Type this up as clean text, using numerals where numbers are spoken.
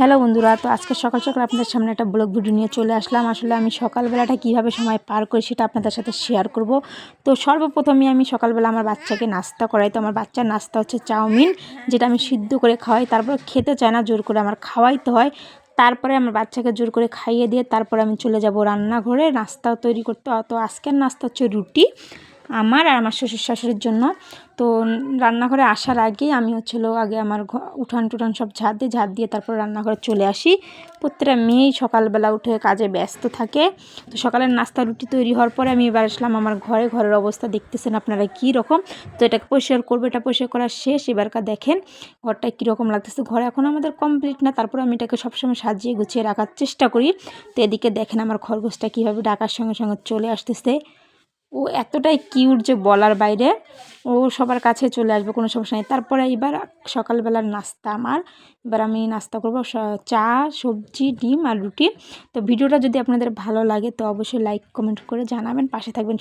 Hello বন্ধুরা, তো আজকে সকাল সকাল আপনাদের সামনে একটা ব্লগ ভিডিও নিয়ে চলে আসলাম। আসলে আমি সকালবেলাটা কীভাবে সময় পার করি সেটা আপনাদের সাথে শেয়ার করব। তো সর্বপ্রথমে আমি সকালবেলা আমার বাচ্চাকে নাস্তা করাই। তো আমার বাচ্চার নাস্তা হচ্ছে চাউমিন, যেটা আমি সিদ্ধ করে খাওয়াই। তারপর খেতে চায় না, জোর করে আমার খাওয়াইতে হয়। তারপরে আমার বাচ্চাকে জোর করে খাইয়ে দিয়ে তারপরে আমি চলে যাব রান্নাঘরে নাস্তা তৈরি করতে। তো আজকের নাস্তা হচ্ছে রুটি আমার আর আমার শ্বশুর শাশুড়ির জন্য। তো রান্নাঘরে আসার আগেই আমি আগে আমার উঠান টুঠান সব ঝাড় দিয়ে তারপর রান্নাঘরে চলে আসি। প্রত্যেকটা মেয়েই সকালবেলা উঠে কাজে ব্যস্ত থাকে। তো সকালের নাস্তা রুটি তৈরি হওয়ার পরে আমি এবার আসলাম আমার ঘরের অবস্থা দেখতেছেন আপনারা কী রকম। তো এটাকে পরিষ্কার করবো, এটা পরিষ্কার করা শেষ। এবারকার দেখেন ঘরটা কীরকম লাগতেছে। ঘর এখন আমাদের কমপ্লিট না, তারপর আমি এটাকে সবসময় সাজিয়ে গুছিয়ে রাখার চেষ্টা করি। তো এদিকে দেখেন আমার খরগোশটা কীভাবে ডাকার সঙ্গে সঙ্গে চলে আসতেছে। ও এতটাই কিউট যে বলার বাইরে। ও সবার কাছে চলে আসবে, কোনো সমস্যা নেই। তারপরে এবার সকালবেলার নাস্তা এবার আমি নাস্তা করবো চা, সবজি, ডিম আর রুটি। তো ভিডিওটা যদি আপনাদের ভালো লাগে তো অবশ্যই লাইক কমেন্ট করে জানাবেন, পাশে থাকবেন।